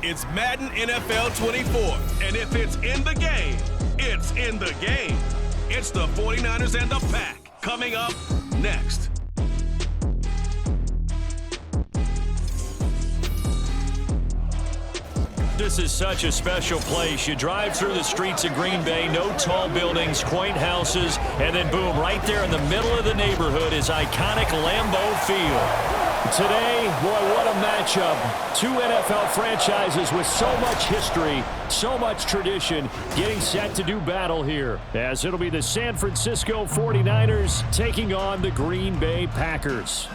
It's Madden NFL 24, and if it's in the game, it's in the game. It's the 49ers and the Pack coming up next. This is such a special place. You drive through the streets of Green Bay, no tall buildings, quaint houses, and then boom, right there in the middle of the neighborhood is iconic Lambeau Field. Today, boy, what a matchup. Two NFL franchises with so much history, so much tradition, getting set to do battle here, as it'll be the San Francisco 49ers taking on the Green Bay Packers.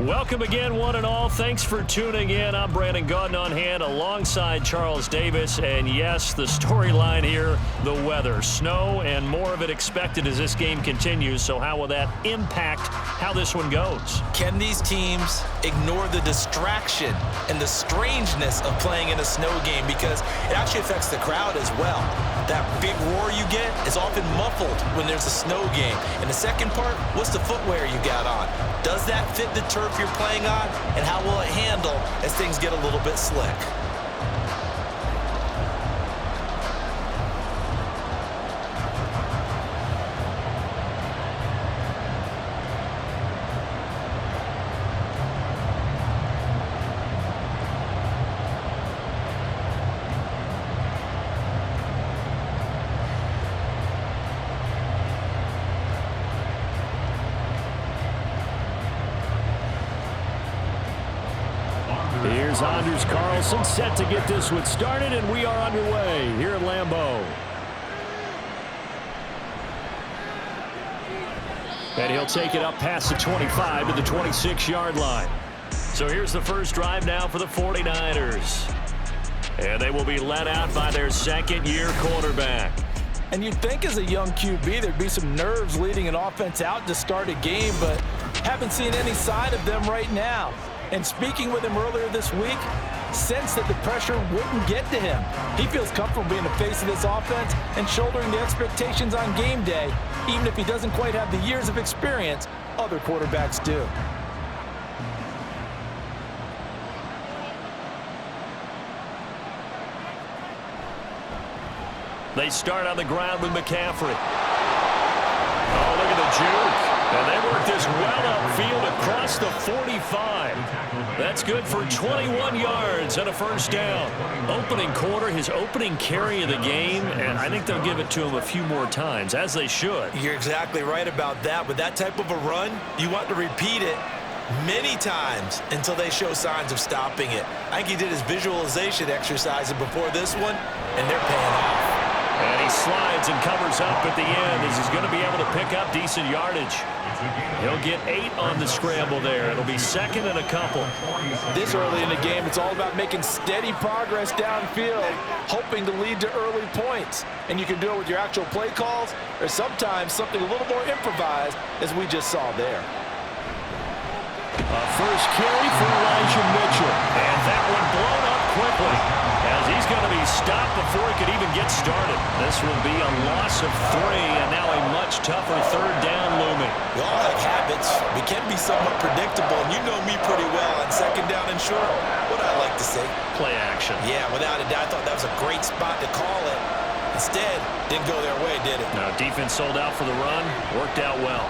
Welcome again, one and all. Thanks for tuning in. I'm Brandon Gaudin on hand alongside Charles Davis. And yes, the storyline here, the weather. Snow and more of it expected as this game continues. So how will that impact how this one goes? Can these teams ignore the distraction and the strangeness of playing in a snow game? Because it actually affects the crowd as well. That big roar you get is often muffled when there's a snow game. And the second part, what's the footwear you got on? Does that fit the turf you're playing on, and how will it handle as things get a little bit slick? Here's Anders Carlson set to get this one started, and we are underway here at Lambeau. And he'll take it up past the 25 to the 26-yard line. So here's the first drive now for the 49ers. And they will be led out by their second-year quarterback. And you'd think as a young QB there'd be some nerves leading an offense out to start a game, but haven't seen any sign of them right now. And speaking with him earlier this week, sensed that the pressure wouldn't get to him. He feels comfortable being the face of this offense and shouldering the expectations on game day, even if he doesn't quite have the years of experience other quarterbacks do. They start on the ground with McCaffrey. Oh, look at the juke. And they work this well upfield across the 45. That's good for 21 yards and a first down. Opening quarter, his opening carry of the game, and I think they'll give it to him a few more times, as they should. You're exactly right about that. With that type of a run, you want to repeat it many times until they show signs of stopping it. I think he did his visualization exercise before this one, and they're paying off. And he slides and covers up at the end as he's going to be able to pick up decent yardage. He'll get 8 on the scramble there. It'll be second and a couple. This early in the game, it's all about making steady progress downfield, hoping to lead to early points. And you can do it with your actual play calls or sometimes something a little more improvised, as we just saw there. A first carry for Elijah Mitchell. And that one blown up quickly, as he's going to be stopped before he could even get started. This will be a loss of 3, and now a much tougher third down looming. We all have habits. We can be somewhat predictable, and you know me pretty well on second down and short. What I like to say? Play action. Yeah, without a doubt, I thought that was a great spot to call it. Instead, didn't go their way, did it? No, defense sold out for the run. Worked out well.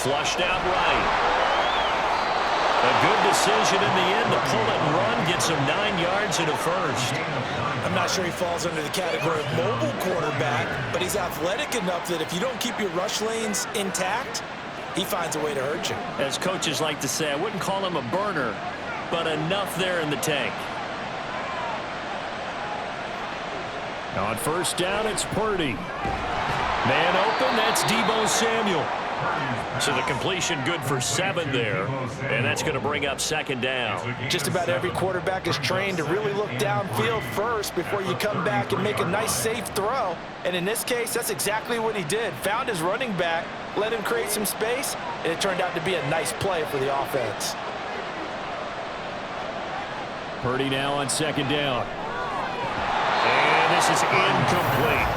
Flushed out right. A good decision in the end to pull it and run, gets him 9 yards and a first. I'm not sure he falls under the category of mobile quarterback, but he's athletic enough that if you don't keep your rush lanes intact, he finds a way to hurt you. As coaches like to say, I wouldn't call him a burner, but enough there in the tank. On first down, it's Purdy. Man open, that's Deebo Samuel. So the completion good for 7 there, and that's going to bring up second down. Just about every quarterback is trained to really look downfield first before you come back and make a nice, safe throw. And in this case, that's exactly what he did. Found his running back, let him create some space, and it turned out to be a nice play for the offense. Purdy now on second down. And this is incomplete.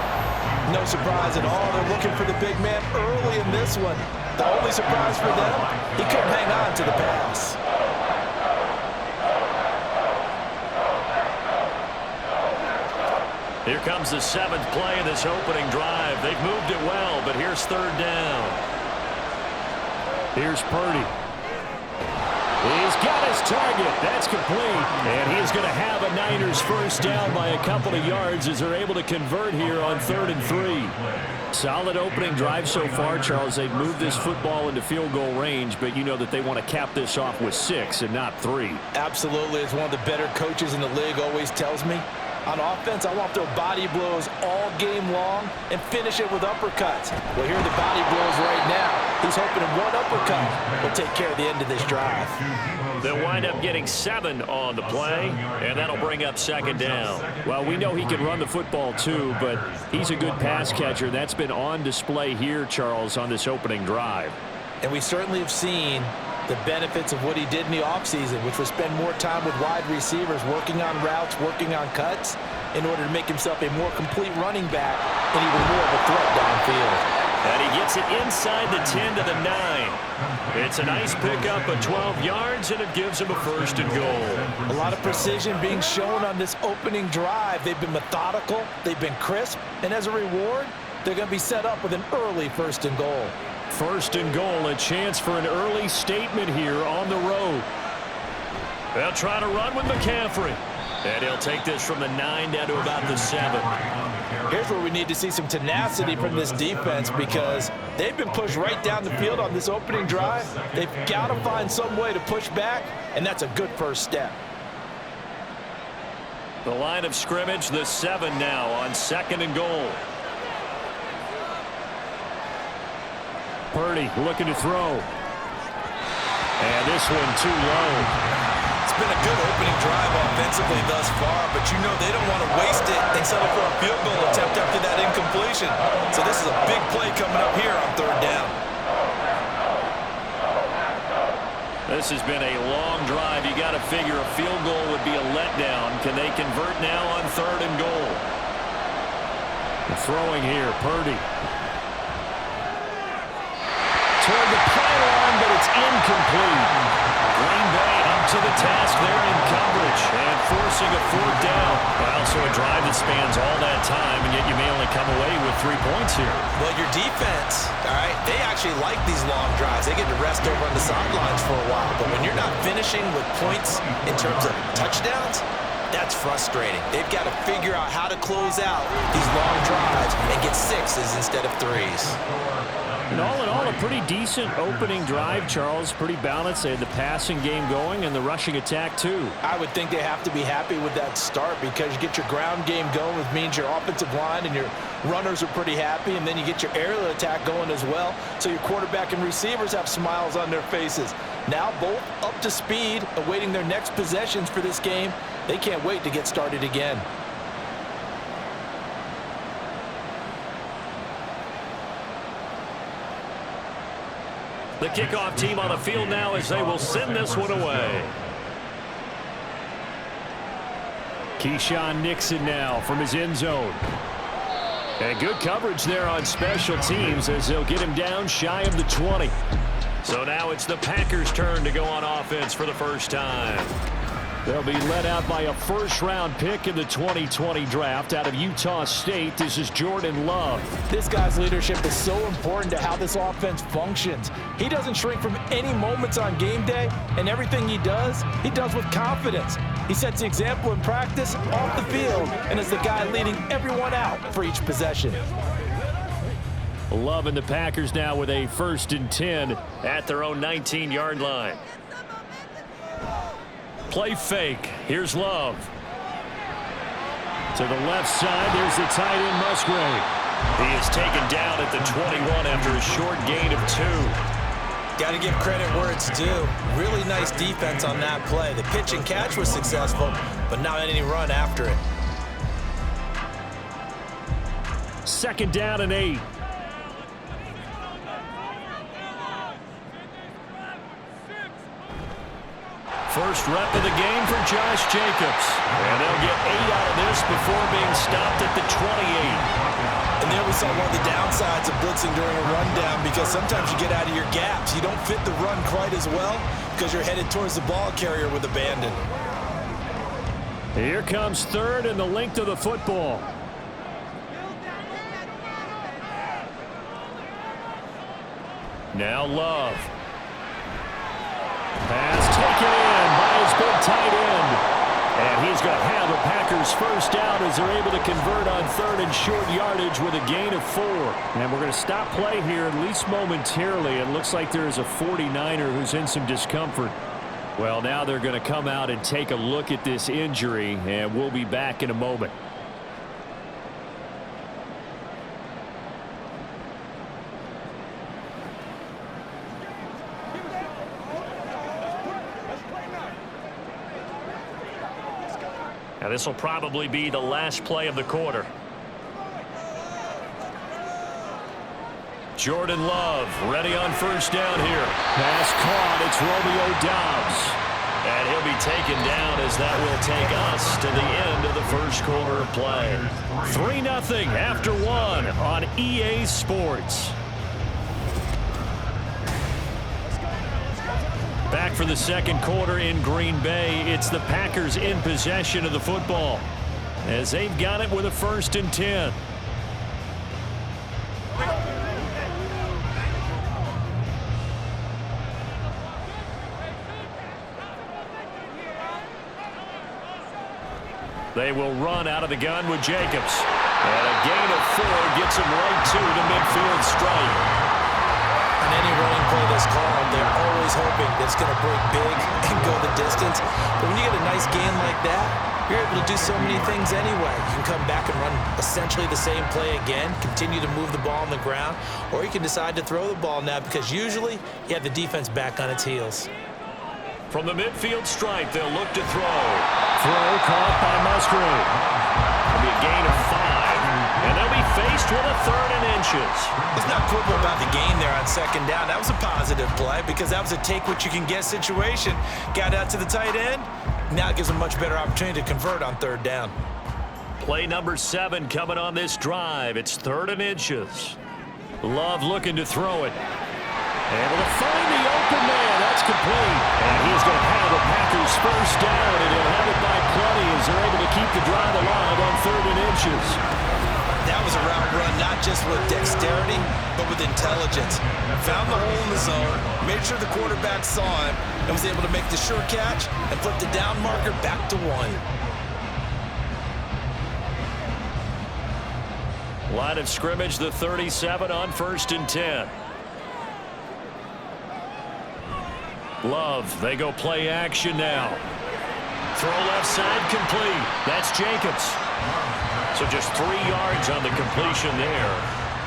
No surprise at all. They're looking for the big man early in this one. The only surprise for them, he couldn't hang on to the pass. Here comes the 7th play of this opening drive. They've moved it well, but here's 3rd down. Here's Purdy. He's got his target. That's complete. And he's going to have a Niners first down by a couple of yards as they're able to convert here on 3rd and 3. Solid opening drive so far, Charles. They've moved this football into field goal range, but you know that they want to cap this off with 6 and not 3. Absolutely. As one of the better coaches in the league always tells me, on offense, I want to throw body blows all game long and finish it with uppercuts. Well, here are the body blows right now. He's hoping in one uppercut will take care of the end of this drive. They'll wind up getting 7 on the play, and that'll bring up 2nd down. Well, we know he can run the football too, but he's a good pass catcher. That's been on display here, Charles, on this opening drive. And we certainly have seen the benefits of what he did in the offseason, which was spend more time with wide receivers, working on routes, working on cuts, in order to make himself a more complete running back and even more of a threat downfield. And he gets it inside the 10 to the 9. It's a nice pickup of 12 yards, and it gives him a 1st and goal. A lot of precision being shown on this opening drive. They've been methodical, they've been crisp, and as a reward, they're going to be set up with an early 1st and goal. 1st and goal, a chance for an early statement here on the road. They'll try to run with McCaffrey. And he'll take this from the 9 down to about the 7. Here's where we need to see some tenacity from this defense, because they've been pushed right down the field on this opening drive. They've got to find some way to push back, and that's a good first step. The line of scrimmage, the 7 now on 2nd and goal. Purdy looking to throw. And this one too low. It's been a good opening drive offensively thus far, but you know they don't want to waste it and settle for a field goal attempt after that incompletion. So this is a big play coming up here on 3rd down. This has been a long drive. You got to figure a field goal would be a letdown. Can they convert now on 3rd and goal? Throwing here, Purdy. Toward the pylon, but it's incomplete. Green Bay up to the task there in coverage and forcing a 4th down. Well, so a drive that spans all that time, and yet you may only come away with 3 points here. Well, your defense, all right, they actually like these long drives. They get to rest over on the sidelines for a while. But when you're not finishing with points in terms of touchdowns, that's frustrating. They've got to figure out how to close out these long drives and get 6s instead of 3s. And all in all, a pretty decent opening drive, Charles. Pretty balanced. They had the passing game going and the rushing attack, too. I would think they have to be happy with that start, because you get your ground game going, which means your offensive line and your runners are pretty happy, and then you get your aerial attack going as well. So your quarterback and receivers have smiles on their faces. Now both up to speed, awaiting their next possessions for this game. They can't wait to get started again. The kickoff team on the field now as they will send this one away. Keyshawn Nixon now from his end zone. And good coverage there on special teams as they'll get him down shy of the 20. So now it's the Packers' turn to go on offense for the first time. They'll be led out by a first-round pick in the 2020 draft out of Utah State. This is Jordan Love. This guy's leadership is so important to how this offense functions. He doesn't shrink from any moments on game day, and everything he does with confidence. He sets the example in practice, off the field, and is the guy leading everyone out for each possession. Love and the Packers now with a 1st and 10 at their own 19-yard line. Play fake. Here's Love. To the left side, there's the tight end, Musgrave. He is taken down at the 21 after a short gain of 2. Got to give credit where it's due. Really nice defense on that play. The pitch and catch was successful, but not any run after it. 2nd down and 8. First rep of the game for Josh Jacobs. And they'll get 8 out of this before being stopped at the 28. And there we saw one of the downsides of blitzing during a rundown, because sometimes you get out of your gaps. You don't fit the run quite as well because you're headed towards the ball carrier with abandon. Here comes 3rd and the length of the football. Now Love. Pass taken in by his big tight end. And he's going to have a Packers first down as they're able to convert on third and short yardage with a gain of 4. And we're going to stop play here, at least momentarily. It looks like there's a 49er who's in some discomfort. Well, now they're going to come out and take a look at this injury, and we'll be back in a moment. Now this will probably be the last play of the quarter. Jordan Love ready on first down here. Pass caught. It's Romeo Doubs. And he'll be taken down as that will take us to the end of the first quarter of play. 3-0 after 1 on EA Sports. Back for the second quarter in Green Bay. It's the Packers in possession of the football as they've got it with a 1st and 10. They will run out of the gun with Jacobs. And a gain of 4 gets him right to the midfield stripe. On any running play that's called, they're always hoping that it's going to break big and go the distance. But when you get a nice gain like that, you're able to do so many things anyway. You can come back and run essentially the same play again, continue to move the ball on the ground, or you can decide to throw the ball now because usually you have the defense back on its heels. From the midfield stripe, they'll look to throw. Throw caught by Musgrave. It'll be a gain of 5. And they'll be faced with a 3rd and inches. There's not quibble about the gain there on second down. That was a positive play because that was a take-what-you-can-get situation. Got out to the tight end. Now it gives them a much better opportunity to convert on 3rd down. Play number 7 coming on this drive. It's 3rd and inches. Love looking to throw it. Able to find the open man. That's complete. And he's going to have a Packers first down, and he'll have it by plenty as they're able to keep the drive alive on 3rd and inches. That was a route run, not just with dexterity, but with intelligence. Found the hole in the zone, made sure the quarterback saw him, and was able to make the sure catch and flip the down marker back to 1. Line of scrimmage, the 37 on 1st and 10. Love, they go play action now. Throw left side complete. That's Jacobs. So just 3 yards on the completion there.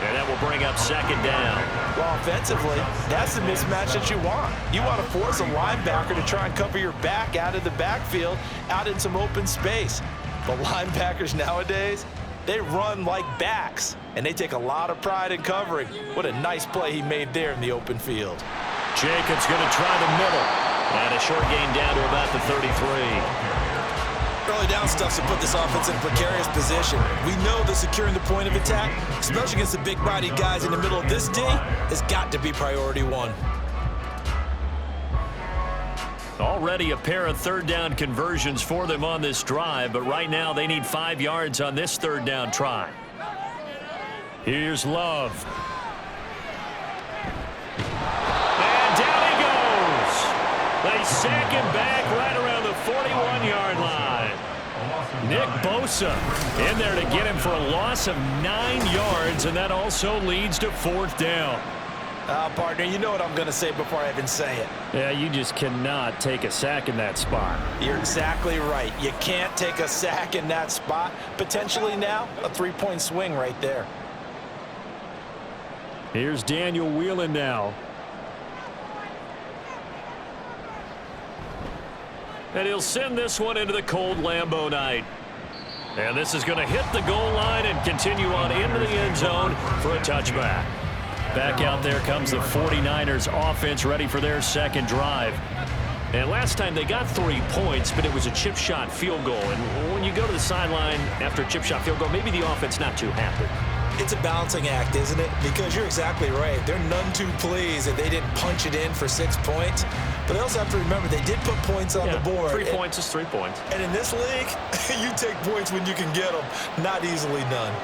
And that will bring up 2nd down. Well, offensively, that's the mismatch that you want. You want to force a linebacker to try and cover your back out of the backfield, out in some open space. But linebackers nowadays, they run like backs, and they take a lot of pride in covering. What a nice play he made there in the open field. Jacobs going to try the middle. And a short gain down to about the 33. Early down stuff to put this offense in a precarious position. We know that securing the point of attack, especially against the big-bodied guys in the middle of this D, has got to be priority 1. Already a pair of 3rd down conversions for them on this drive, but right now they need 5 yards on this 3rd down try. Here's Love. And down he goes. They sack him back right around the 41-yard line. Nick Bosa in there to get him for a loss of 9 yards, and that also leads to 4th down. Partner, you know what I'm going to say before I even say it. Yeah, you just cannot take a sack in that spot. You're exactly right. You can't take a sack in that spot. Potentially now, a 3-point swing right there. Here's Daniel Whelan now. And he'll send this one into the cold Lambeau night. And this is going to hit the goal line and continue on into the end zone for a touchback. Back out there comes the 49ers offense ready for their 2nd drive. And last time they got 3 points, but it was a chip shot field goal. And when you go to the sideline after a chip shot field goal, maybe the offense not too happy. It's a balancing act, isn't it? Because you're exactly right. They're none too pleased that they didn't punch it in for 6 points. But they also have to remember they did put points on the board. 3 points is 3 points. And in this league, you take points when you can get them. Not easily done.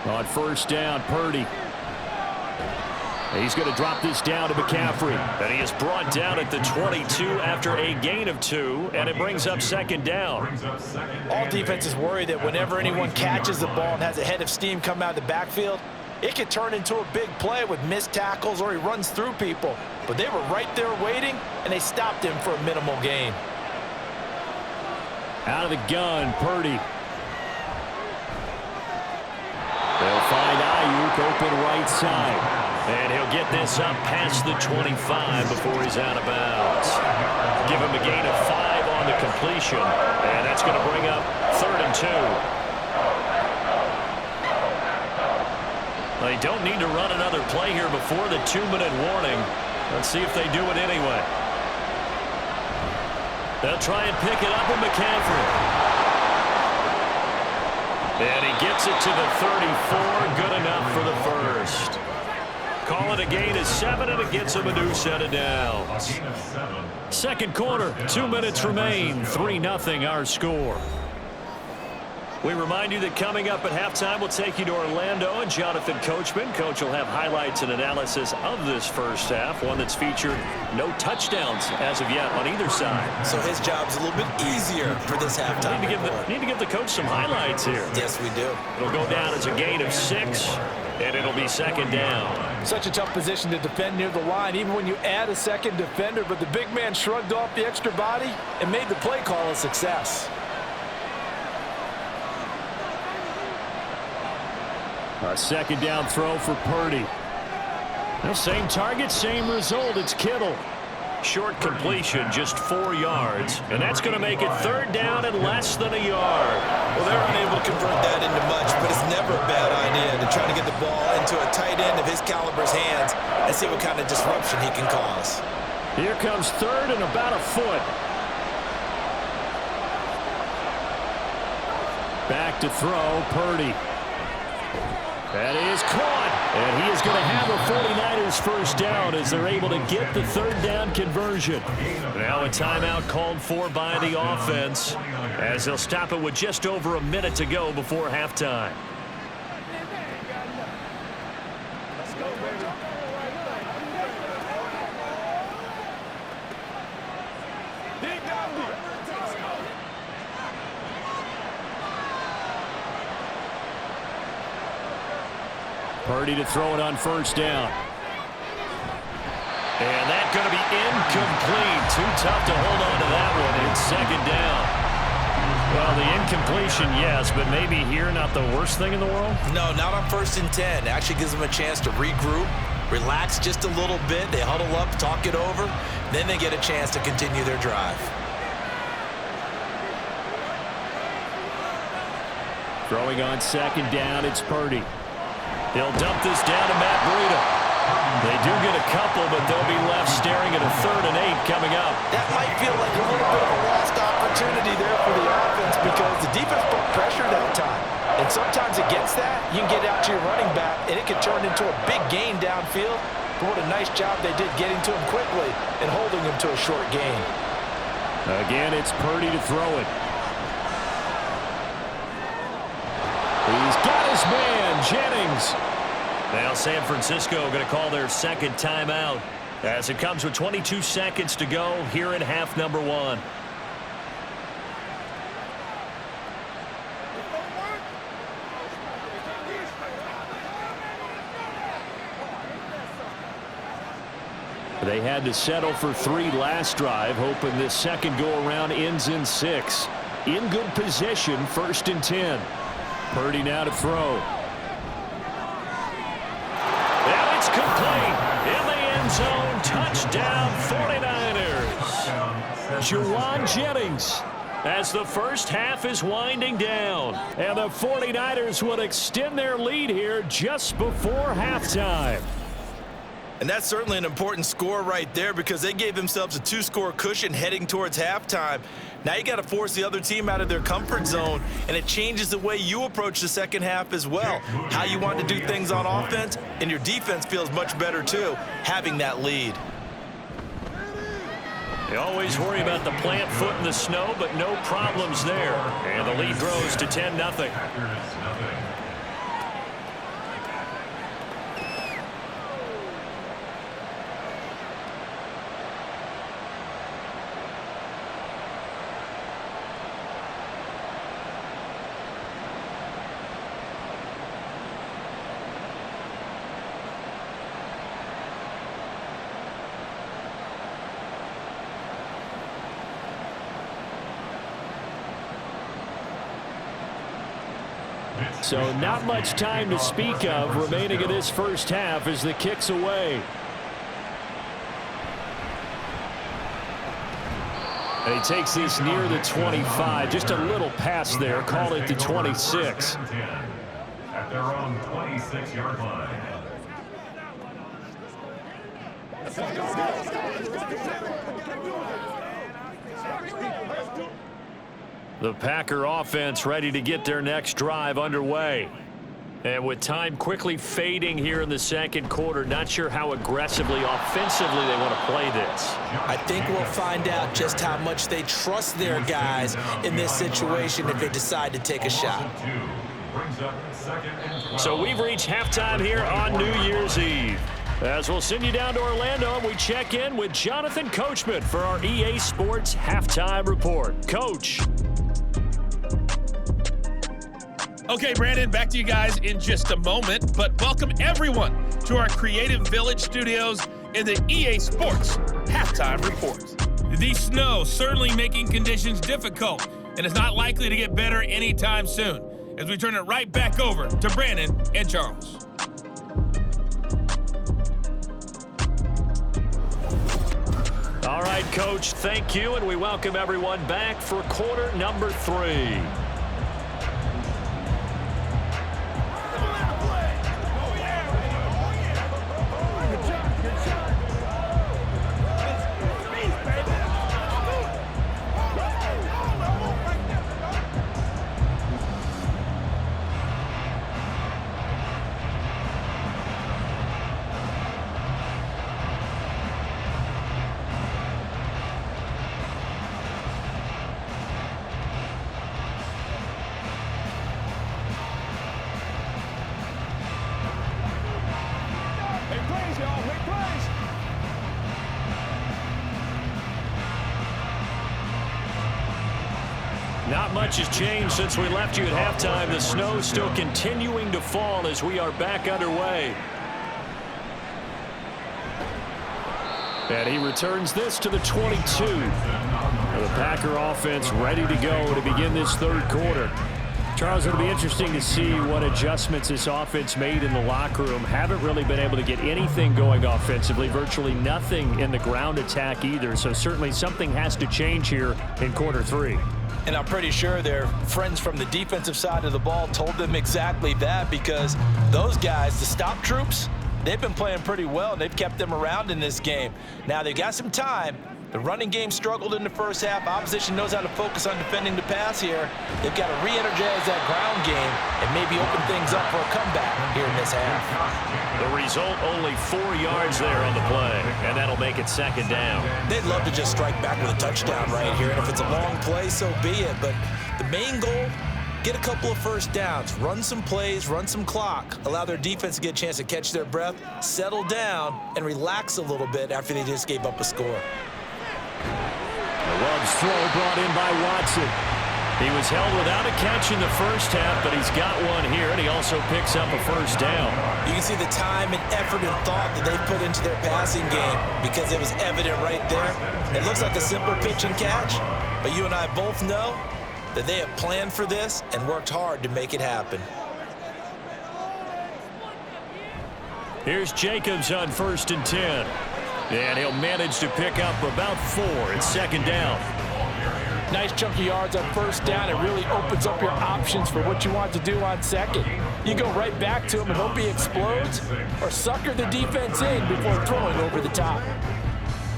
On first down, Purdy. He's going to drop this down to McCaffrey. And he is brought down at the 22 after a gain of 2, and it brings up second down. All defenses worry that whenever anyone catches the ball and has a head of steam come out of the backfield, it can turn into a big play with missed tackles or he runs through people. But they were right there waiting, and they stopped him for a minimal gain. Out of the gun, Purdy. They'll find Ayuk open right side. And he'll get this up past the 25 before he's out of bounds. Give him a gain of 5 on the completion. And that's going to bring up 3rd and 2. They don't need to run another play here before the 2-minute warning. Let's see if they do it anyway. They'll try and pick it up with McCaffrey. And he gets it to the 34. Good enough for the first. Call it a gain of 7, and it gets him a new set of downs. Second quarter, 2 minutes remain. 3-0 our score. We remind you that coming up at halftime, we'll take you to Orlando and Jonathan Coachman. Coach will have highlights and analysis of this first half, one that's featured no touchdowns as of yet on either side. So his job's a little bit easier for this halftime. Need to give the coach some highlights here. Yes, we do. It'll go down as a gain of 6, and it'll be second down. Such a tough position to defend near the line, even when you add a second defender, but the big man shrugged off the extra body and made the play call a success. A second down throw for Purdy. The same target, same result. It's Kittle. Short completion, just 4 yards. And that's going to make it 3rd down and less than a yard. Well, they're unable to convert that into much, but it's never a bad idea to try to get the ball into a tight end of his caliber's hands and see what kind of disruption he can cause. Here comes 3rd and about a foot. Back to throw, Purdy. That is caught, and he is going to have a 49ers first down as they're able to get the 3rd down conversion. Now a timeout called for by the offense as they'll stop it with just over a minute to go before halftime. Purdy to throw it on first down. And that's going to be incomplete. Too tough to hold on to that one. It's second down. Well, the incompletion, yes, but maybe here not the worst thing in the world? No, not on 1st and 10. It actually gives them a chance to regroup, relax just a little bit. They huddle up, talk it over. Then they get a chance to continue their drive. Throwing on second down, it's Purdy. He'll dump this down to Matt Breida. They do get a couple, but they'll be left staring at a 3rd and 8 coming up. That might feel like a little bit of a lost opportunity there for the offense because the defense put pressure that time. And sometimes against that, you can get out to your running back, and it can turn into a big gain downfield. But what a nice job they did getting to him quickly and holding him to a short gain. Again, it's Purdy to throw it. He's got his man, Jennings. Now San Francisco going to call their second timeout as it comes with 22 seconds to go here in half number 1. They had to settle for 3 last drive, hoping this second go-around ends in 6. In good position, 1st and 10. Purdy now to throw. And it's complete. In the end zone, touchdown 49ers. Juwan Jennings as the first half is winding down. And the 49ers would extend their lead here just before halftime. And that's certainly an important score right there because they gave themselves a 2-score cushion heading towards halftime. Now you got to force the other team out of their comfort zone, and it changes the way you approach the second half as well. How you want to do things on offense, and your defense feels much better too, having that lead. They always worry about the plant foot in the snow, but no problems there. And the lead grows to 10-0. So not much time to speak of remaining in this first half as the kick's away. And he takes this near the 25. Just a little pass there. Call it the 26. At their own 26-yard line. The Packer offense ready to get their next drive underway. And with time quickly fading here in the second quarter, not sure how aggressively, offensively they want to play this. I think we'll find out just how much they trust their guys in this situation if they decide to take a shot. So we've reached halftime here on New Year's Eve. As we'll send you down to Orlando, and we check in with Jonathan Coachman for our EA Sports Halftime Report. Coach. Okay, Brandon, back to you guys in just a moment, but welcome everyone to our Creative Village studios in the EA Sports Halftime Report. The snow certainly making conditions difficult, and it's not likely to get better anytime soon, as we turn it right back over to Brandon and Charles. All right, Coach, thank you, and we welcome everyone back for quarter number 3. Not much has changed since we left you at halftime. The snow still continuing to fall as we are back underway. And he returns this to the 22. The Packer offense ready to go to begin this third quarter. Charles, it'll be interesting to see what adjustments this offense made in the locker room. Haven't really been able to get anything going offensively, virtually nothing in the ground attack either. So certainly something has to change here in quarter 3. And I'm pretty sure their friends from the defensive side of the ball told them exactly that, because those guys, the stop troops, they've been playing pretty well, and they've kept them around in this game. Now, they've got some time. The running game struggled in the first half. Opposition knows how to focus on defending the pass here. They've got to re-energize that ground game and maybe open things up for a comeback here in this half. The result, only 4 yards there on the play, and that'll make it second down. They'd love to just strike back with a touchdown right here, and if it's a long play, so be it. But the main goal, get a couple of first downs, run some plays, run some clock, allow their defense to get a chance to catch their breath, settle down, and relax a little bit after they just gave up a score. The Ruggs throw brought in by Watson. He was held without a catch in the first half, but he's got one here, and he also picks up a first down. You can see the time and effort and thought that they've put into their passing game, because it was evident right there. It looks like a simple pitch and catch, but you and I both know that they have planned for this and worked hard to make it happen. Here's Jacobs on 1st and 10. And he'll manage to pick up about 4. It's second down. Nice chunky yards on first down. It really opens up your options for what you want to do on second. You go right back to him and hope he explodes, or sucker the defense in before throwing over the top.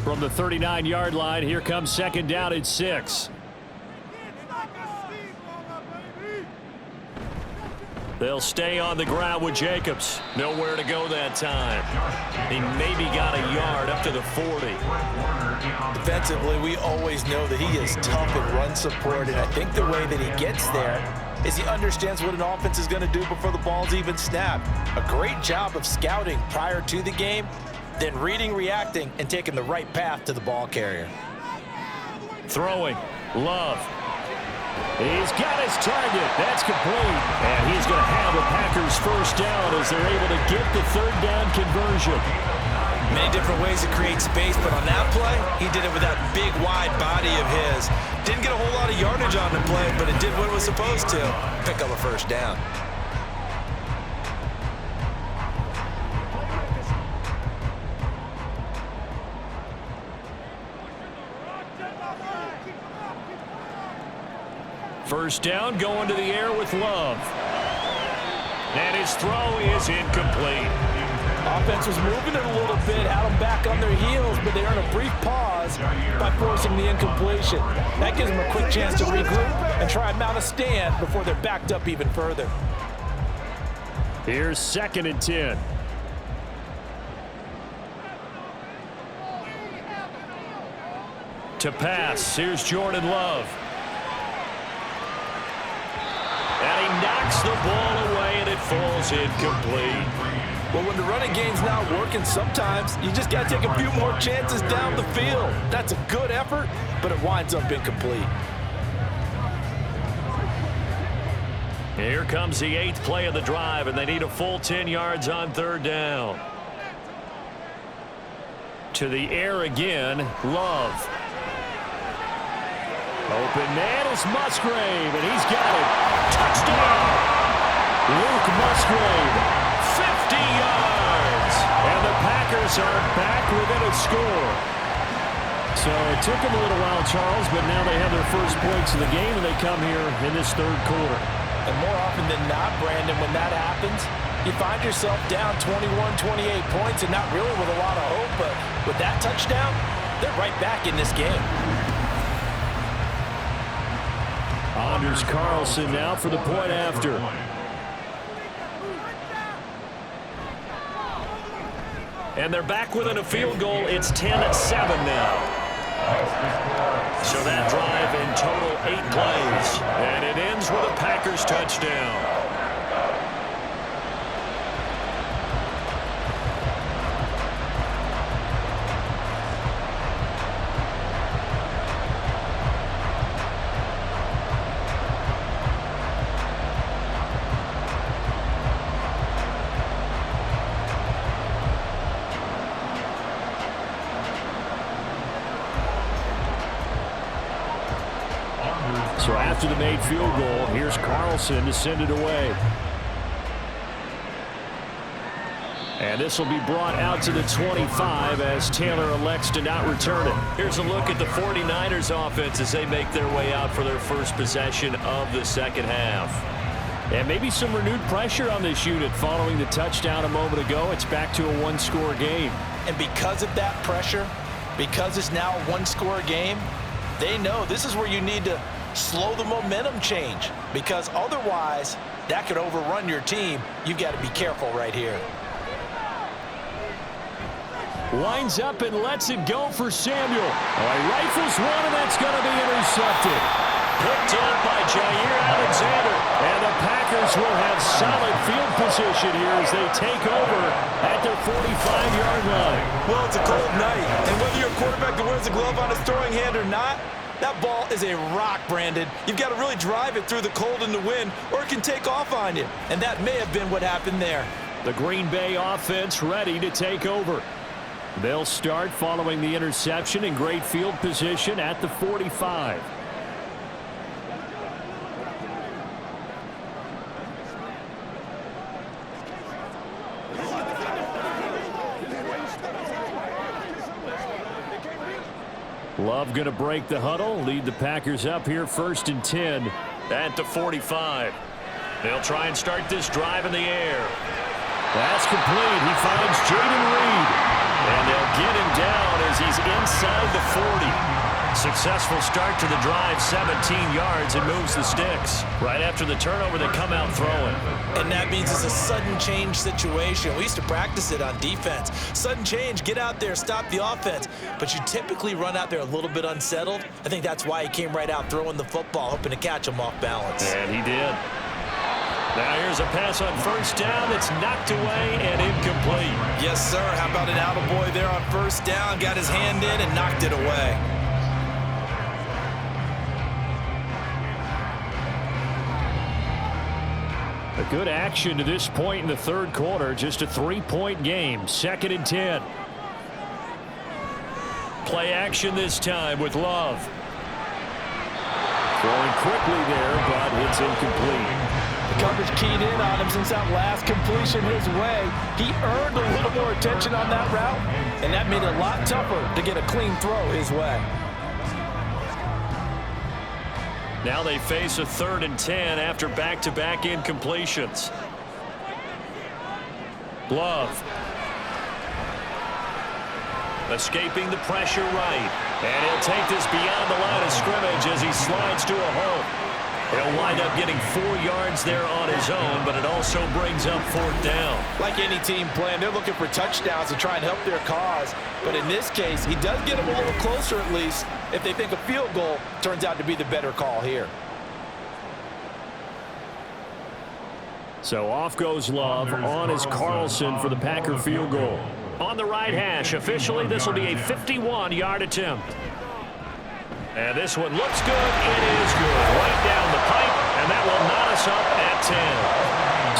From the 39-yard line, here comes second down at 6. They'll stay on the ground with Jacobs. Nowhere to go that time. He maybe got a yard up to the 40. Defensively, we always know that he is tough in run support, and I think the way that he gets there is he understands what an offense is going to do before the ball's even snapped. A great job of scouting prior to the game, then reading, reacting, and taking the right path to the ball carrier. Throwing. Love. He's got his target. That's complete. And he's going to have a Packers first down as they're able to get the third down conversion. Many different ways to create space, but on that play, he did it with that big, wide body of his. Didn't get a whole lot of yardage on the play, but it did what it was supposed to. Pick up a first down. First down, going to the air with Love. And his throw is incomplete. Offense was moving it a little bit, had them back on their heels, but they earned a brief pause by forcing the incompletion. That gives them a quick chance to regroup and try and mount a stand before they're backed up even further. Here's 2nd and 10. To pass, here's Jordan Love. And he knocks the ball away, and it falls incomplete. Well, when the running game's not working, sometimes you just got to take a few more chances down the field. That's a good effort, but it winds up incomplete. Here comes the 8th play of the drive, and they need a full 10 yards on 3rd down. To the air again, Love. Open man is Musgrave, and he's got it. Touchdown! Luke Musgrave, 50 yards. And the Packers are back within a score. So it took them a little while, Charles, but now they have their first points of the game, and they come here in this 3rd quarter. And more often than not, Brandon, when that happens, you find yourself down 21, 28 points, and not really with a lot of hope, but with that touchdown, they're right back in this game. Anders Carlson now for the point after. And they're back within a field goal. It's 10-7 now. So that drive in total 8 plays. And it ends with a Packers touchdown. So after the made field goal, here's Carlson to send it away. And this will be brought out to the 25 as Taylor elects to not return it. Here's a look at the 49ers offense as they make their way out for their first possession of the 2nd half. And maybe some renewed pressure on this unit following the touchdown a moment ago. It's back to a 1-score game. And because of that pressure, because it's now a 1-score game, they know this is where you need to slow the momentum change, because otherwise that could overrun your team. You've got to be careful right here. Winds up and lets it go for Samuel. Rifles one, and that's going to be intercepted. Picked up by Jair Alexander. And the Packers will have solid field position here as they take over at their 45-yard line. Well, it's a cold night, and whether you're a quarterback that wears a glove on his throwing hand or not, that ball is a rock, Brandon. You've got to really drive it through the cold and the wind, or it can take off on you. And that may have been what happened there. The Green Bay offense ready to take over. They'll start following the interception in great field position at the 45. Love going to break the huddle, lead the Packers up here 1st and 10 at the 45. They'll try and start this drive in the air. That's complete. He finds Jaden Reed. And they'll get him down as he's inside the 40. Successful start to the drive, 17 yards, and moves the sticks. Right after the turnover, they come out throwing. And that means it's a sudden change situation. We used to practice it on defense. Sudden change, get out there, stop the offense. But you typically run out there a little bit unsettled. I think that's why he came right out throwing the football, hoping to catch him off balance. And he did. Now here's a pass on 1st down that's knocked away and incomplete. Yes, sir. How about an attaboy there on 1st down? Got his hand in and knocked it away. A good action to this point in the 3rd quarter. Just a 3-point game. 2nd and 10. Play action this time with Love. Throwing quickly there, but it's incomplete. The coverage keyed in on him since that last completion his way. He earned a little more attention on that route, and that made it a lot tougher to get a clean throw his way. Now they face a 3rd and 10 after back-to-back incompletions. Love. Escaping the pressure right. And he'll take this beyond the line of scrimmage as he slides to a hole. He'll wind up getting 4 yards there on his own, but it also brings up 4th down. Like any team plan, they're looking for touchdowns to try and help their cause. But in this case, he does get them a little closer at least if they think a field goal turns out to be the better call here. So off goes Love. On is Carlson for the Packer field goal. On the right hash, officially this will be a 51-yard attempt. And this one looks good. It is good. Right down the pipe, and that will knot us up at 10.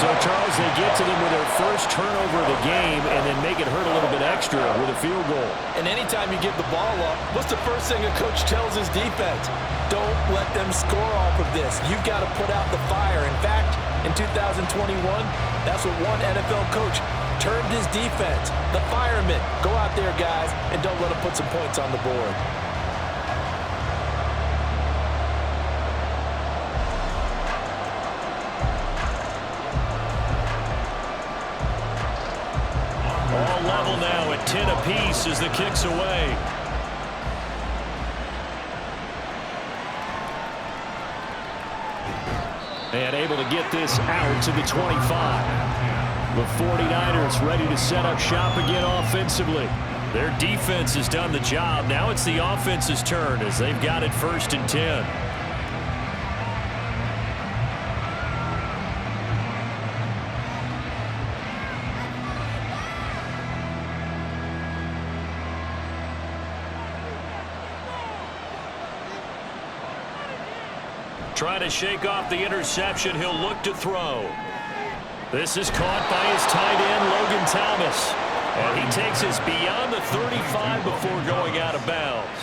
So, Charles, they get to them with their first turnover of the game and then make it hurt a little bit extra with a field goal. And anytime you give the ball up, what's the first thing a coach tells his defense? Don't let them score off of this. You've got to put out the fire. In fact, in 2021, that's what one NFL coach termed his defense. The firemen. Go out there, guys, and don't let them put some points on the board. All level now at 10 apiece as the kick's away. And able to get this out to the 25. The 49ers ready to set up shop again offensively. Their defense has done the job. Now it's the offense's turn as they've got it 1st and 10. Trying to shake off the interception. He'll look to throw. This is caught by his tight end, Logan Thomas. And he takes us beyond the 35 before going out of bounds.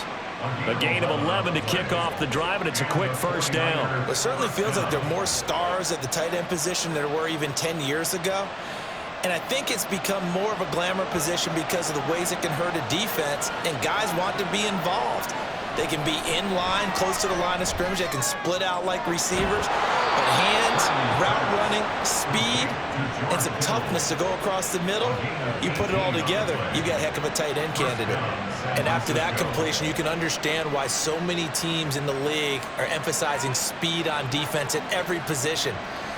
A gain of 11 to kick off the drive, and it's a quick 1st down. It certainly feels like there are more stars at the tight end position than there were even 10 years ago. And I think it's become more of a glamour position because of the ways it can hurt a defense, and guys want to be involved. They can be in line, close to the line of scrimmage. They can split out like receivers. But hands, route running, speed, and some toughness to go across the middle, you put it all together, you got a heck of a tight end candidate. And after that completion, you can understand why so many teams in the league are emphasizing speed on defense at every position.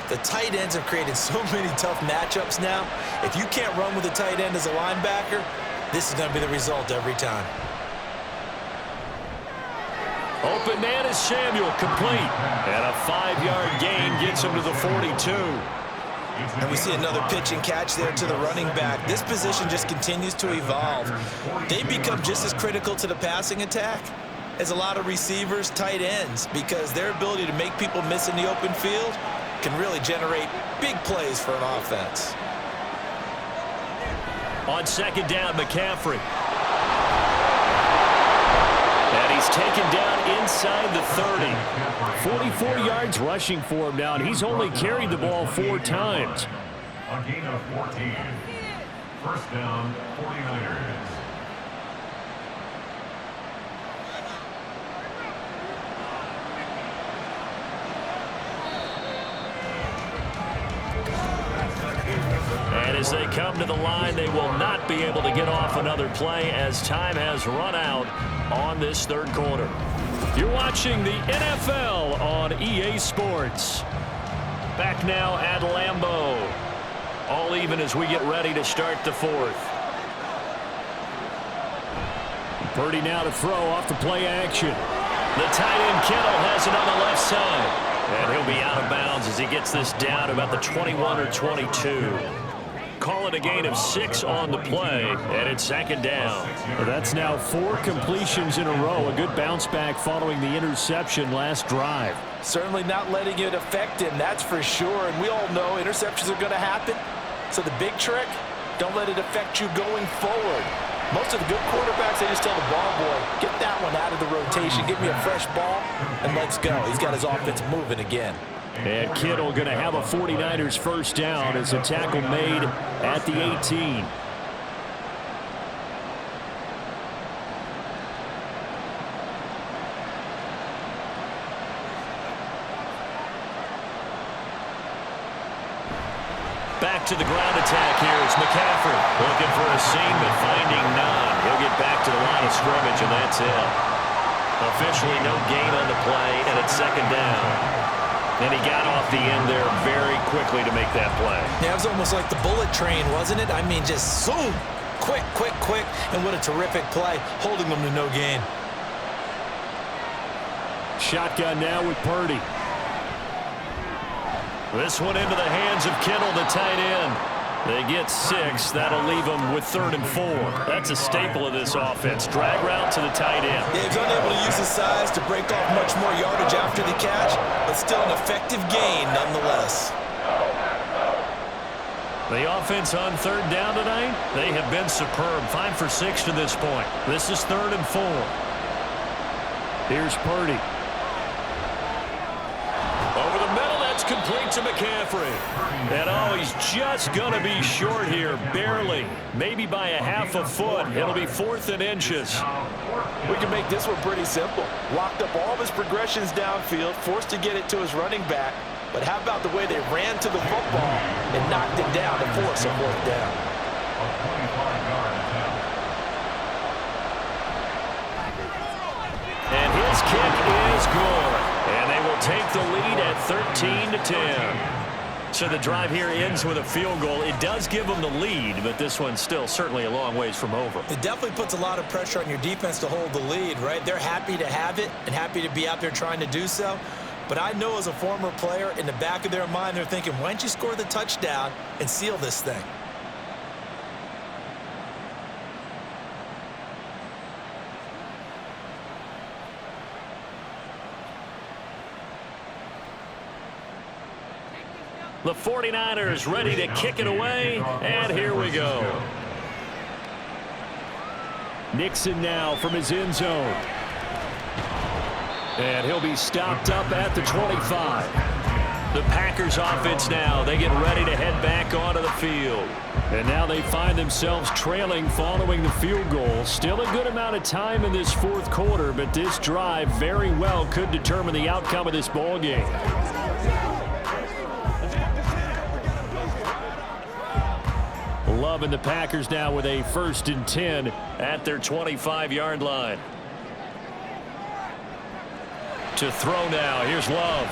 The tight ends have created so many tough matchups now. If you can't run with a tight end as a linebacker, this is going to be the result every time. Open man is Samuel, complete. And a 5-yard gain gets him to the 42. And we see another pitch and catch there to the running back. This position just continues to evolve. They become just as critical to the passing attack as a lot of receivers, tight ends, because their ability to make people miss in the open field can really generate big plays for an offense. On 2nd down, McCaffrey. And he's taken down inside the 30. 44 yards rushing for him now, and he's only carried the ball 4 times. A gain of 14. 1st down, 49ers. And as they come to the line, they will not be able to get off another play as time has run out on this 3rd quarter. You're watching the NFL on EA Sports. Back now at Lambeau. All even as we get ready to start the 4th. Purdy now to throw off the play action. The tight end Kittle has it on the left side. And he'll be out of bounds as he gets this down about the 21 or 22. Call it a gain of 6 on the play, and it's 2nd down. Well, that's now 4 completions in a row. A good bounce back following the interception last drive. Certainly not letting it affect him, that's for sure. And we all know interceptions are going to happen. So the big trick, don't let it affect you going forward. Most of the good quarterbacks, they just tell the ball boy, get that one out of the rotation, give me a fresh ball, and let's go. He's got his offense moving again. And Kittle going to have a 49ers 1st down as a tackle made at the 18. Back to the ground attack here. It's McCaffrey looking for a seam but finding none. He'll get back to the line of scrimmage, and that's it. Officially no gain on the play, and it's second down. And he got off the end there very quickly to make that play. Yeah, it was almost like the bullet train, wasn't it? I mean, just zoom. Quick, quick, quick. And what a terrific play, holding them to no gain. Shotgun now with Purdy. This one into the hands of Kittle, the tight end. They get 6. That'll leave them with 3rd and 4. That's a staple of this offense. Drag route to the tight end. Yeah, he's unable to use his size to break off much more yardage after the catch, but still an effective gain nonetheless. The offense on 3rd down tonight, they have been superb. 5 for 6 to this point. This is 3rd and 4. Here's Purdy. Over the middle, that's complete to McCaffrey. And oh, he's just going to be short here, barely. Maybe by a half a foot. It'll be 4th and inches. We can make this one pretty simple. Locked up all of his progressions downfield, forced to get it to his running back. But how about the way they ran to the football and knocked it down to force a 4th down? A 25-yard attempt. And his kick is good. And they will take the lead at 13-10. So the drive here ends with a field goal. It does give them the lead, but this one's still certainly a long ways from over. It definitely puts a lot of pressure on your defense to hold the lead, right? They're happy to have it and happy to be out there trying to do so. But I know as a former player, in the back of their mind, they're thinking, why don't you score the touchdown and seal this thing? The 49ers ready to kick it away, and here we go. Nixon now from his end zone. And he'll be stopped up at the 25. The Packers offense now, they get ready to head back onto the field. And now they find themselves trailing following the field goal. Still a good amount of time in this 4th quarter, but this drive very well could determine the outcome of this ball game. Love and the Packers now with a 1st and 10 at their 25-yard line. To throw now, here's Love.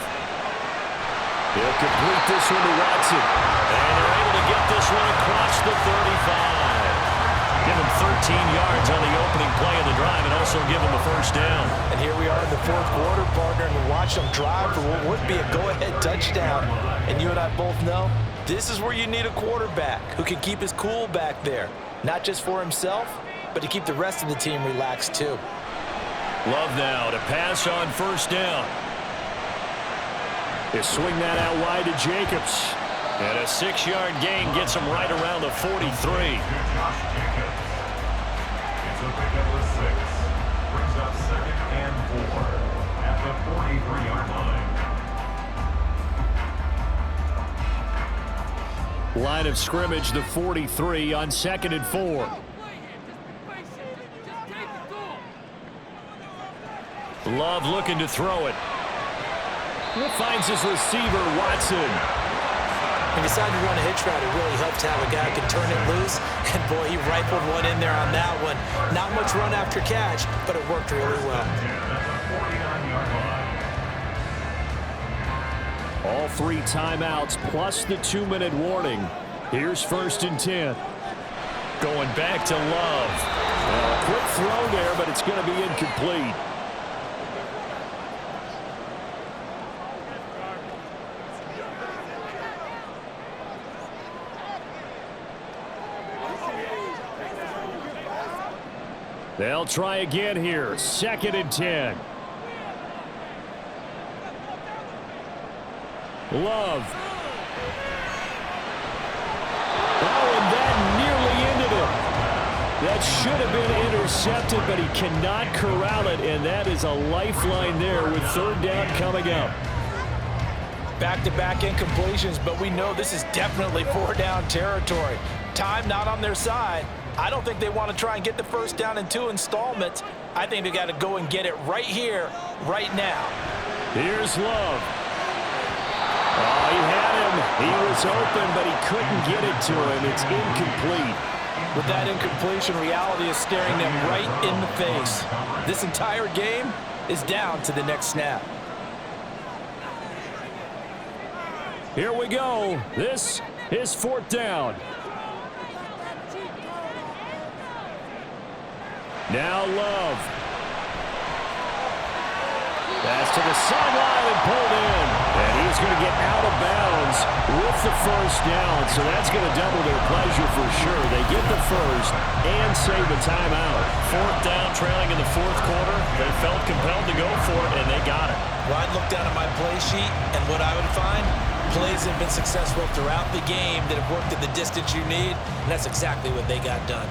He'll complete this one to Watson. And they're able to get this one across the 35. Give him 13 yards on the opening play of the drive and also give him a 1st down. And here we are in the 4th quarter, partner, and watch them drive for what would be a go-ahead touchdown. And you and I both know this is where you need a quarterback who can keep his cool back there. Not just for himself, but to keep the rest of the team relaxed too. Love now to pass on 1st down. They swing that out wide to Jacobs. And a 6-yard gain gets him right around the 43. Josh Jacobs. It's a pickup of 6. Brings up 2nd and 4 at the 43-yard line. Line of scrimmage, the 43 on 2nd and 4. Love looking to throw it. Finds his receiver, Watson. He decided to run a hitch route. It really helped to have a guy who can turn it loose. And boy, he rifled one in there on that one. Not much run after catch, but it worked really well. All 3 timeouts plus the 2-minute warning. Here's 1st and 10. Going back to Love. Quick throw there, but it's going to be incomplete. They'll try again here. 2nd and 10. Love. Oh, and that nearly ended it. That should have been intercepted, but he cannot corral it, and that is a lifeline there with 3rd down coming up. Back-to-back incompletions, but we know this is definitely 4-down territory. Time not on their side. I don't think they want to try and get the 1st down in 2 installments. I think they got to go and get it right here, right now. Here's Love. Oh, he had him, He was open, but he couldn't get it to him. It's incomplete. With that incompletion, reality is staring them right in the face. This entire game is down to the next snap. Here we go. This is 4th down. Now Love. Pass to the sideline and pulled in. And he's going to get out of bounds with the first down. So that's going to double their pleasure for sure. They get the first and save the timeout. 4th down, trailing in the 4th quarter. They felt compelled to go for it, and they got it. Well, I'd look down at my play sheet, and what I would find, plays have been successful throughout the game that have worked at the distance you need, and that's exactly what they got done.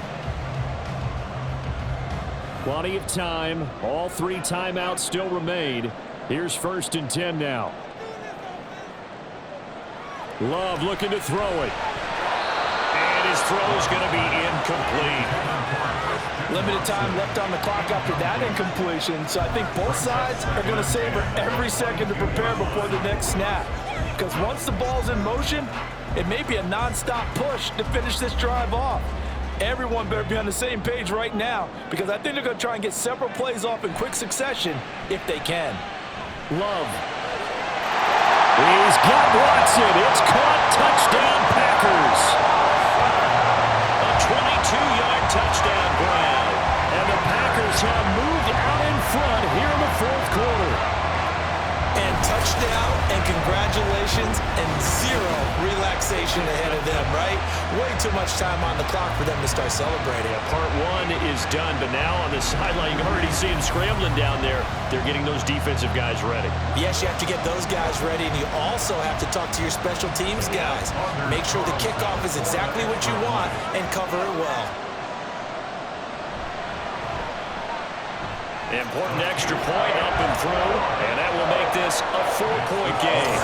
Plenty of time. All 3 timeouts still remain. Here's 1st and 10 now. Love looking to throw it. And his throw is going to be incomplete. Limited time left on the clock after that incompletion, so I think both sides are going to savor every second to prepare before the next snap. Because once the ball's in motion, it may be a non-stop push to finish this drive off. Everyone better be on the same page right now, because I think they're going to try and get several plays off in quick succession if they can. Love. He's got Watson. It's caught. Touchdown, Packers. A 22-yard touchdown grab. And the Packers have moved out in front here in the 4th quarter. And touchdown, and congratulations, and 0 relaxation ahead of them, right? Way too much time on the clock for them to start celebrating. Part 1 is done, but now on the sideline, you can already see them scrambling down there. They're getting those defensive guys ready. Yes, you have to get those guys ready, and you also have to talk to your special teams guys. Make sure the kickoff is exactly what you want and cover it well. Important extra point up and through, and that will make this a 4-point game.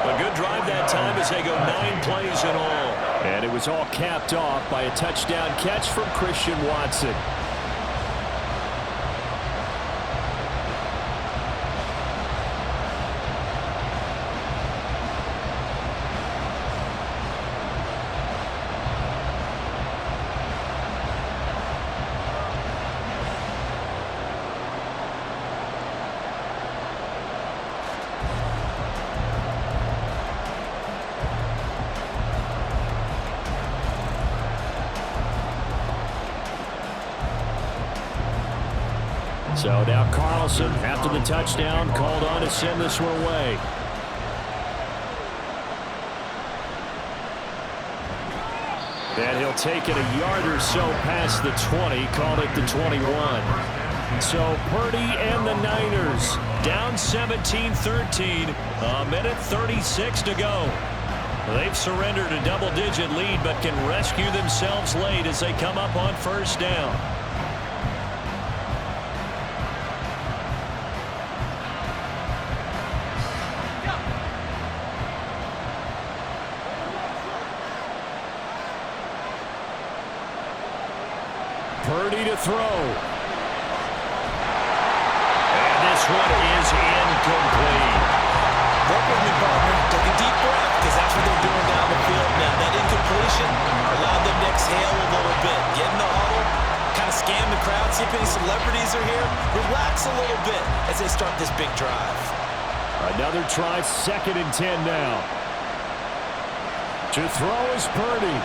A good drive that time as they go 9 plays in all. And it was all capped off by a touchdown catch from Christian Watson. So now Carlson, after the touchdown, called on to send this one away. And he'll take it a yard or so past the 20, called it the 21. So Purdy and the Niners down 17-13, a minute 36 to go. They've surrendered a double-digit lead, but can rescue themselves late as they come up on 1st down. Purdy to throw. And this one is incomplete. Work with me, partner. Take a deep breath, because that's what they're doing down the field now. That incompletion allowed them to exhale a little bit. Get in the huddle, kind of scan the crowd, see if any celebrities are here. Relax a little bit as they start this big drive. Another try, 2nd and 10 now. To throw is Purdy.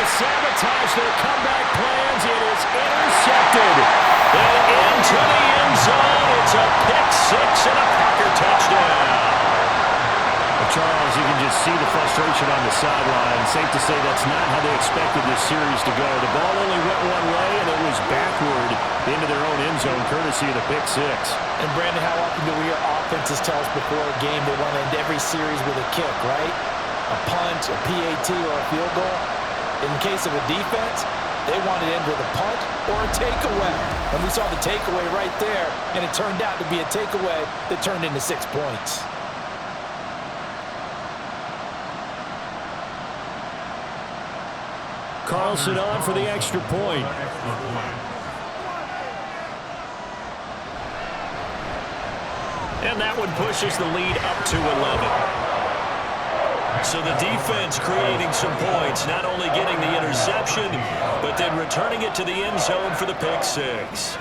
Sabotage their comeback plans. It is intercepted. And into the end zone. It's a pick 6 and a Packer touchdown. Well, Charles, you can just see the frustration on the sideline. Safe to say that's not how they expected this series to go. The ball only went one way, and it was backward into their own end zone, courtesy of the pick 6. And Brandon, how often do we hear offenses tell us before a game they want to end every series with a kick, right? A punt, a PAT, or a field goal? In case of a defense, they want to end with a punt or a takeaway. And we saw the takeaway right there, and it turned out to be a takeaway that turned into 6 points. Carlson on for the extra point. And that one pushes the lead up to 11. So the defense creating some points, not only getting the interception, but then returning it to the end zone for the pick six.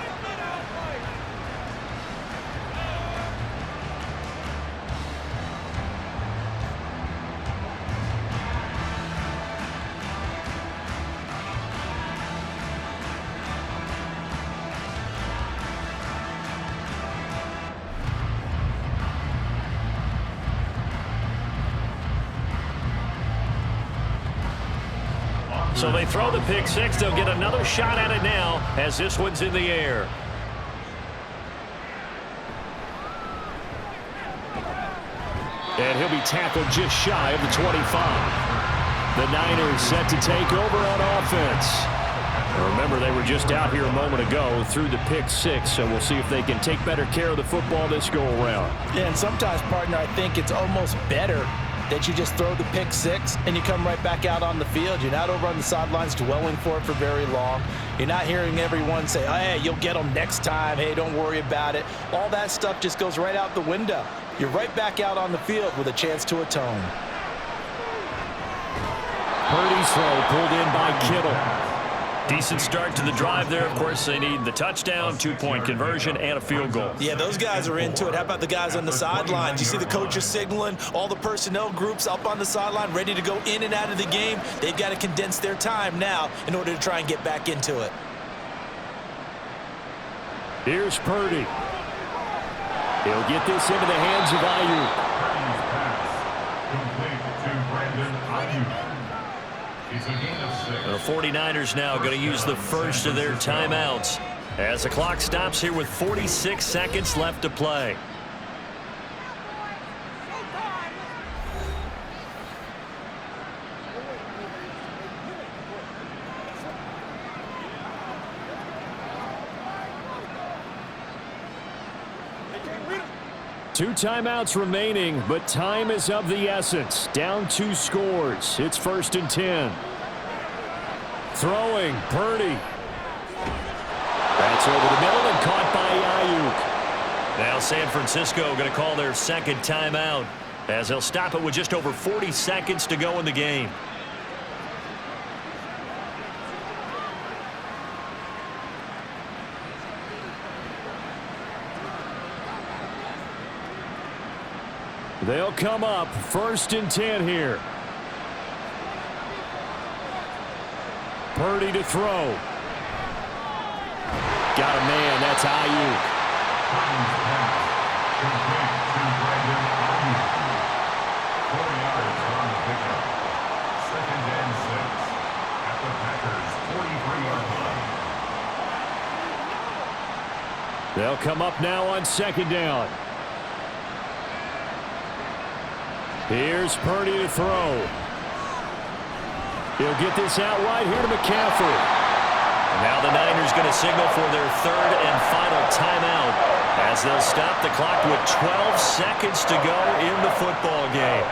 So they throw the pick six. They'll get another shot at it now as this one's in the air. And he'll be tackled just shy of the 25. The Niners set to take over on offense. Remember, they were just out here a moment ago through the pick six, so we'll see if they can take better care of the football this go-around. Yeah, and sometimes, partner, I think it's almost better that you just throw the pick six and you come right back out on the field. You're not over on the sidelines dwelling for it for very long. You're not hearing everyone say, oh, hey, you'll get them next time. Hey, don't worry about it. All that stuff just goes right out the window. You're right back out on the field with a chance to atone. Purdy's throw pulled in by Kittle. Decent start to the drive there. Of course, they need the touchdown, 2-point conversion, and a field goal. Yeah, those guys are into it. How about the guys on the sidelines? You see the coaches signaling, all the personnel groups up on the sideline ready to go in and out of the game. They've got to condense their time now in order to try and get back into it. Here's Purdy. He'll get this into the hands of Ayuk. The 49ers now going to use the first of their timeouts as the clock stops here with 46 seconds left to play. Two timeouts remaining, but time is of the essence. Down 2 scores. It's 1st and 10. Throwing, Purdy. That's over the middle and caught by Ayuk. Now San Francisco going to call their second timeout as they'll stop it with just over 40 seconds to go in the game. They'll come up 1st and 10 here. Purdy to throw. Got a man. That's Ayuk. They'll come up now on 2nd down. Here's Purdy to throw. He'll get this out wide here to McCaffrey. And now the Niners going to signal for their 3rd and final timeout as they'll stop the clock with 12 seconds to go in the football game.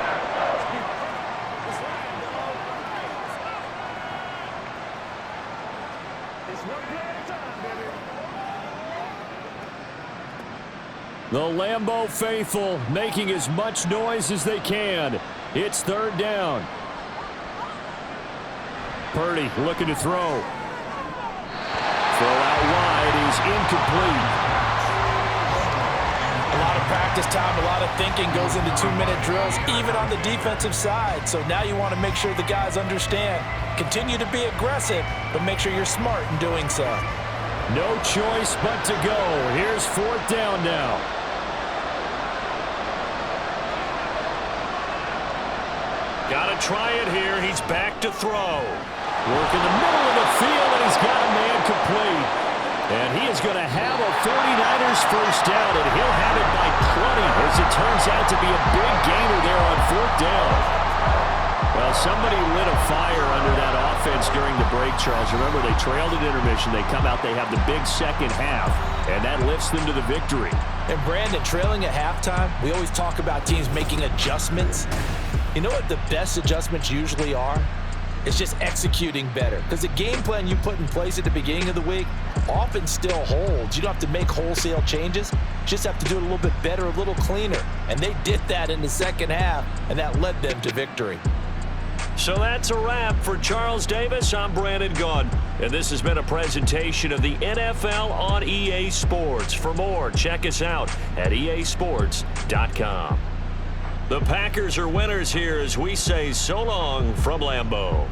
The Lambeau faithful making as much noise as they can. It's 3rd down. Purdy looking to throw. Throw out wide. He's incomplete. A lot of practice time, a lot of thinking goes into 2-minute drills, even on the defensive side. So now you want to make sure the guys understand. Continue to be aggressive, but make sure you're smart in doing so. No choice but to go. Here's 4th down now. Got to try it here. He's back to throw. Work in the middle of the field, and he's got a man complete. And he is going to have a 49ers first down, and he'll have it by plenty, as it turns out to be a big gainer there on 4th down. Well, somebody lit a fire under that offense during the break, Charles. Remember, they trailed at intermission. They come out, they have the big second half, and that lifts them to the victory. And Brandon, trailing at halftime, we always talk about teams making adjustments. You know what the best adjustments usually are? It's just executing better. Because the game plan you put in place at the beginning of the week often still holds. You don't have to make wholesale changes. just have to do it a little bit better, a little cleaner. And they did that in the second half, and that led them to victory. So that's a wrap for Charles Davis. I'm Brandon Gaudin, and this has been a presentation of the NFL on EA Sports. For more, check us out at easports.com. The Packers are winners here as we say so long from Lambeau.